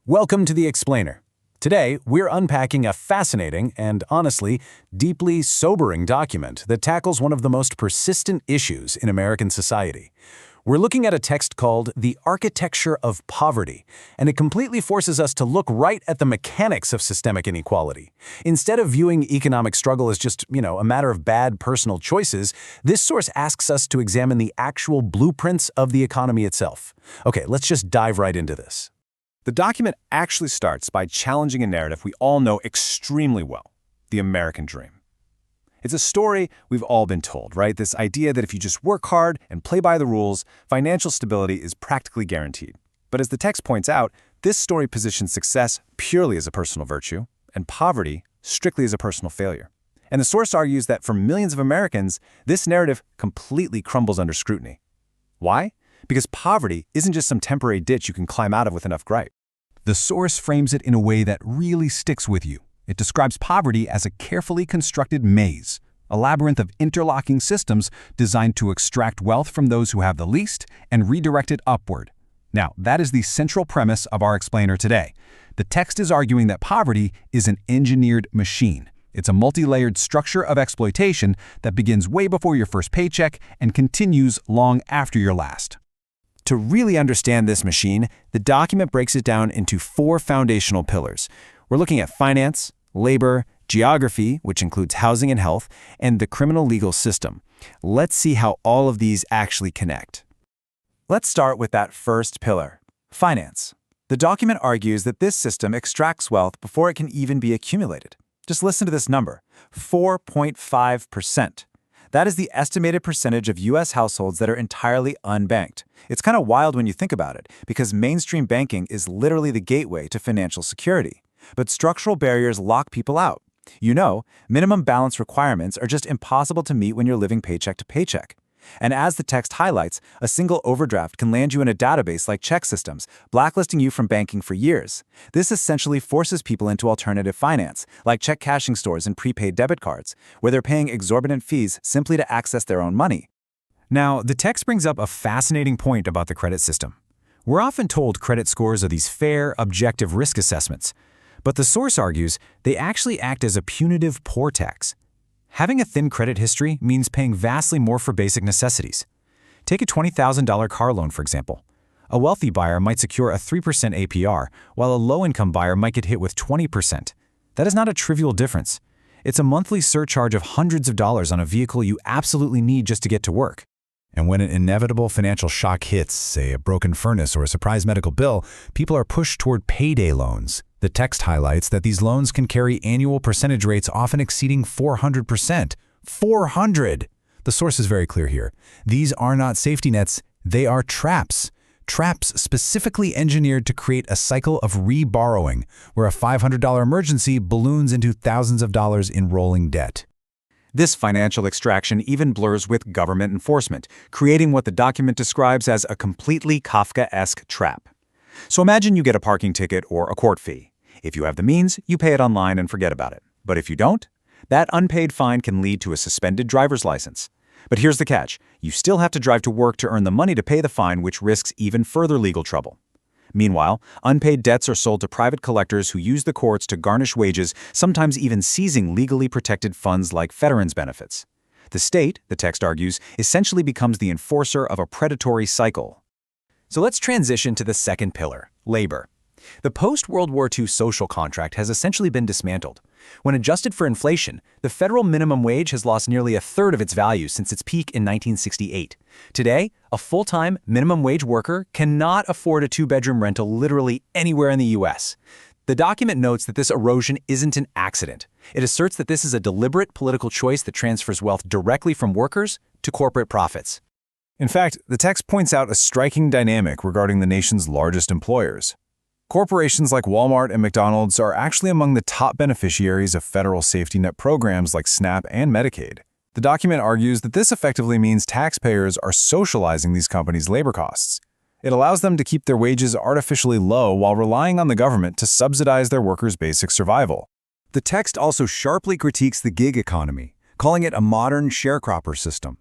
Welcome to The Explainer. Today, we're unpacking a fascinating and, honestly, deeply sobering document that tackles one of the most persistent issues in American society. We're looking at a text called The Architecture of Poverty, and it completely forces us to look right at the mechanics of systemic inequality. Instead of viewing economic struggle as just, a matter of bad personal choices, this source asks us to examine the actual blueprints of the economy itself. Okay, let's just dive right into this. The document actually starts by challenging a narrative we all know extremely well, the American dream. It's a story we've all been told, right? This idea that if you just work hard and play by the rules, financial stability is practically guaranteed. But as the text points out, this story positions success purely as a personal virtue and poverty strictly as a personal failure. And the source argues that for millions of Americans, this narrative completely crumbles under scrutiny. Why? Because poverty isn't just some temporary ditch you can climb out of with enough gripe. The source frames it in a way that really sticks with you. It describes poverty as a carefully constructed maze, a labyrinth of interlocking systems designed to extract wealth from those who have the least and redirect it upward. Now, that is the central premise of our explainer today. The text is arguing that poverty is an engineered machine. It's a multi-layered structure of exploitation that begins way before your first paycheck and continues long after your last. To really understand this machine, the document breaks it down into 4 foundational pillars. We're looking at finance, labor, geography, which includes housing and health, and the criminal legal system. Let's see how all of these actually connect. Let's start with that first pillar, finance. The document argues that this system extracts wealth before it can even be accumulated. Just listen to this number, 4.5%. That is the estimated percentage of U.S. households that are entirely unbanked. It's kind of wild when you think about it, because mainstream banking is literally the gateway to financial security. But structural barriers lock people out. Minimum balance requirements are just impossible to meet when you're living paycheck to paycheck. And as the text highlights, a single overdraft can land you in a database like ChexSystems, blacklisting you from banking for years. This essentially forces people into alternative finance, like check cashing stores and prepaid debit cards, where they're paying exorbitant fees simply to access their own money. Now, the text brings up a fascinating point about the credit system. We're often told credit scores are these fair, objective risk assessments. But the source argues they actually act as a punitive poor tax. Having a thin credit history means paying vastly more for basic necessities. Take a $20,000 car loan, for example. A wealthy buyer might secure a 3% APR, while a low-income buyer might get hit with 20%. That is not a trivial difference. It's a monthly surcharge of hundreds of dollars on a vehicle you absolutely need just to get to work. And when an inevitable financial shock hits, say a broken furnace or a surprise medical bill, people are pushed toward payday loans. The text highlights that these loans can carry annual percentage rates often exceeding 400%. 400! The source is very clear here. These are not safety nets, they are traps. Traps specifically engineered to create a cycle of re-borrowing, where a $500 emergency balloons into thousands of dollars in rolling debt. This financial extraction even blurs with government enforcement, creating what the document describes as a completely Kafkaesque trap. So imagine you get a parking ticket or a court fee. If you have the means, you pay it online and forget about it. But if you don't, that unpaid fine can lead to a suspended driver's license. But here's the catch. You still have to drive to work to earn the money to pay the fine, which risks even further legal trouble. Meanwhile, unpaid debts are sold to private collectors who use the courts to garnish wages, sometimes even seizing legally protected funds like veterans' benefits. The state, the text argues, essentially becomes the enforcer of a predatory cycle. So let's transition to the second pillar, labor. The post-World War II social contract has essentially been dismantled. When adjusted for inflation, the federal minimum wage has lost nearly a third of its value since its peak in 1968. Today, a full-time minimum wage worker cannot afford a 2-bedroom rental literally anywhere in the U.S. The document notes that this erosion isn't an accident. It asserts that this is a deliberate political choice that transfers wealth directly from workers to corporate profits. In fact, the text points out a striking dynamic regarding the nation's largest employers. Corporations like Walmart and McDonald's are actually among the top beneficiaries of federal safety net programs like SNAP and Medicaid. The document argues that this effectively means taxpayers are socializing these companies' labor costs. It allows them to keep their wages artificially low while relying on the government to subsidize their workers' basic survival. The text also sharply critiques the gig economy, calling it a modern sharecropper system.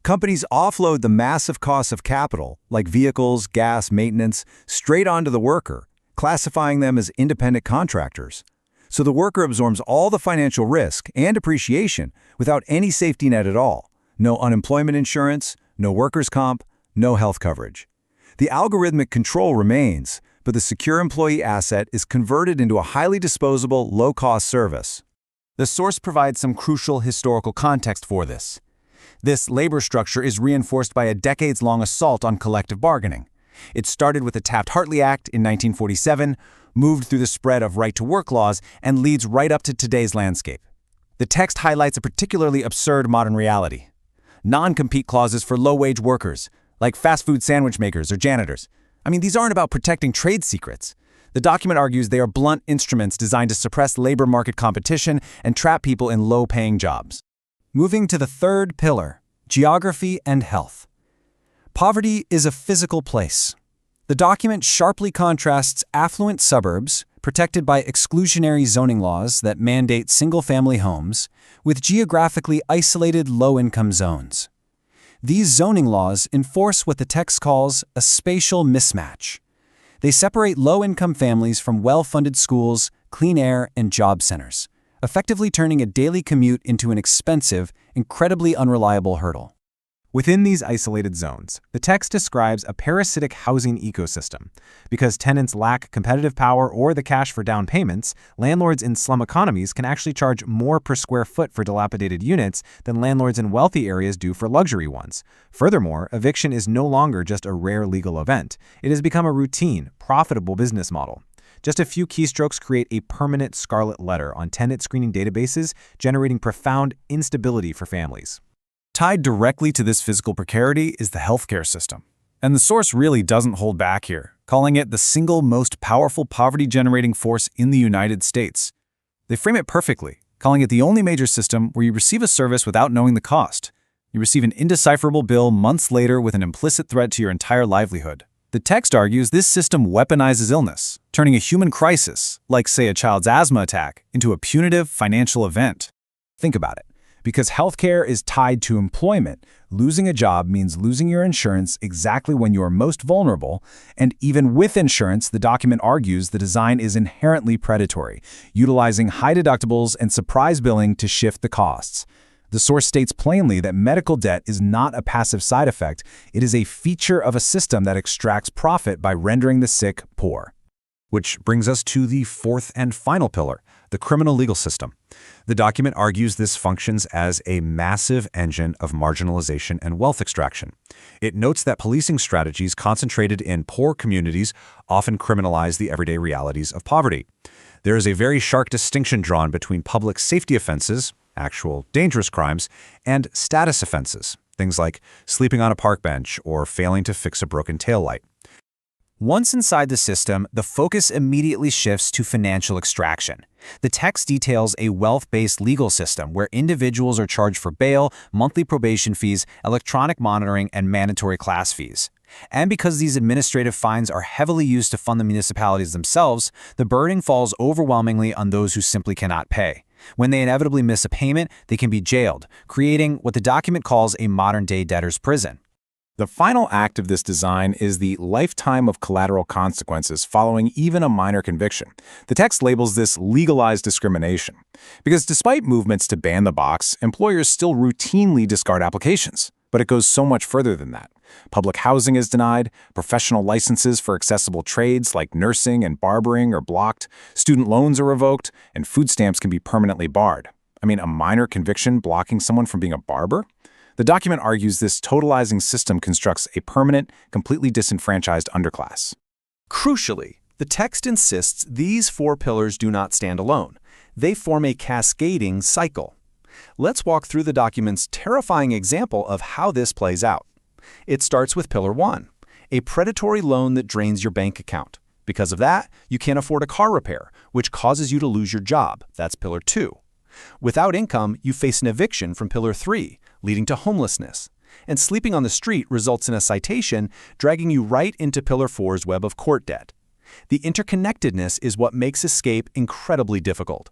Companies offload the massive costs of capital, like vehicles, gas, maintenance, straight onto the worker, classifying them as independent contractors. So the worker absorbs all the financial risk and depreciation without any safety net at all. No unemployment insurance, no workers' comp, no health coverage. The algorithmic control remains, but the secure employee asset is converted into a highly disposable, low-cost service. The source provides some crucial historical context for this. This labor structure is reinforced by a decades-long assault on collective bargaining. It started with the Taft-Hartley Act in 1947, moved through the spread of right-to-work laws, and leads right up to today's landscape. The text highlights a particularly absurd modern reality. Non-compete clauses for low-wage workers, like fast food sandwich makers or janitors. These aren't about protecting trade secrets. The document argues they are blunt instruments designed to suppress labor market competition and trap people in low-paying jobs. Moving to the third pillar, geography and health. Poverty is a physical place. The document sharply contrasts affluent suburbs, protected by exclusionary zoning laws that mandate single-family homes, with geographically isolated low-income zones. These zoning laws enforce what the text calls a spatial mismatch. They separate low-income families from well-funded schools, clean air, and job centers, effectively turning a daily commute into an expensive, incredibly unreliable hurdle. Within these isolated zones, the text describes a parasitic housing ecosystem. Because tenants lack competitive power or the cash for down payments, landlords in slum economies can actually charge more per square foot for dilapidated units than landlords in wealthy areas do for luxury ones. Furthermore, eviction is no longer just a rare legal event. It has become a routine, profitable business model. Just a few keystrokes create a permanent scarlet letter on tenant screening databases, generating profound instability for families. Tied directly to this physical precarity is the healthcare system. And the source really doesn't hold back here, calling it the single most powerful poverty-generating force in the United States. They frame it perfectly, calling it the only major system where you receive a service without knowing the cost. You receive an indecipherable bill months later with an implicit threat to your entire livelihood. The text argues this system weaponizes illness, turning a human crisis, like say a child's asthma attack, into a punitive financial event. Think about it. Because healthcare is tied to employment, losing a job means losing your insurance exactly when you are most vulnerable, and even with insurance, the document argues the design is inherently predatory, utilizing high deductibles and surprise billing to shift the costs. The source states plainly that medical debt is not a passive side effect, it is a feature of a system that extracts profit by rendering the sick poor. Which brings us to the fourth and final pillar, the criminal legal system. The document argues this functions as a massive engine of marginalization and wealth extraction. It notes that policing strategies concentrated in poor communities often criminalize the everyday realities of poverty. There is a very sharp distinction drawn between public safety offenses, actual dangerous crimes, and status offenses, things like sleeping on a park bench or failing to fix a broken taillight. Once inside the system, the focus immediately shifts to financial extraction. The text details a wealth-based legal system where individuals are charged for bail, monthly probation fees, electronic monitoring, and mandatory class fees. And because these administrative fines are heavily used to fund the municipalities themselves, the burden falls overwhelmingly on those who simply cannot pay. When they inevitably miss a payment, they can be jailed, creating what the document calls a modern-day debtor's prison. The final act of this design is the lifetime of collateral consequences following even a minor conviction. The text labels this legalized discrimination. Because despite movements to ban the box, employers still routinely discard applications. But it goes so much further than that. Public housing is denied, professional licenses for accessible trades like nursing and barbering are blocked, student loans are revoked, and food stamps can be permanently barred. A minor conviction blocking someone from being a barber? The document argues this totalizing system constructs a permanent, completely disenfranchised underclass. Crucially, the text insists these four pillars do not stand alone. They form a cascading cycle. Let's walk through the document's terrifying example of how this plays out. It starts with Pillar 1, a predatory loan that drains your bank account. Because of that, you can't afford a car repair, which causes you to lose your job. That's Pillar 2. Without income, you face an eviction from Pillar 3, leading to homelessness. And sleeping on the street results in a citation, dragging you right into Pillar 4's web of court debt. The interconnectedness is what makes escape incredibly difficult.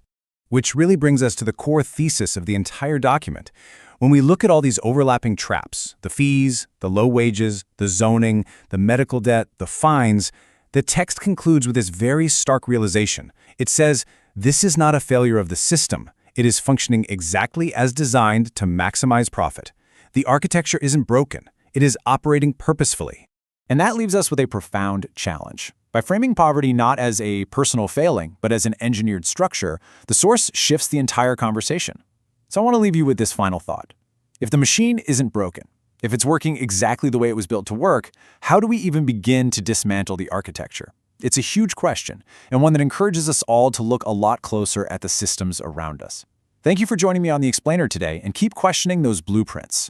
Which really brings us to the core thesis of the entire document. When we look at all these overlapping traps, the fees, the low wages, the zoning, the medical debt, the fines, The text concludes with this very stark realization. It says, "This is not a failure of the system. It is functioning exactly as designed to maximize profit. The architecture isn't broken. It is operating purposefully." And that leaves us with a profound challenge. By framing poverty not as a personal failing, but as an engineered structure, the source shifts the entire conversation. So I want to leave you with this final thought. If the machine isn't broken, if it's working exactly the way it was built to work, how do we even begin to dismantle the architecture? It's a huge question, and one that encourages us all to look a lot closer at the systems around us. Thank you for joining me on The Explainer today, and keep questioning those blueprints.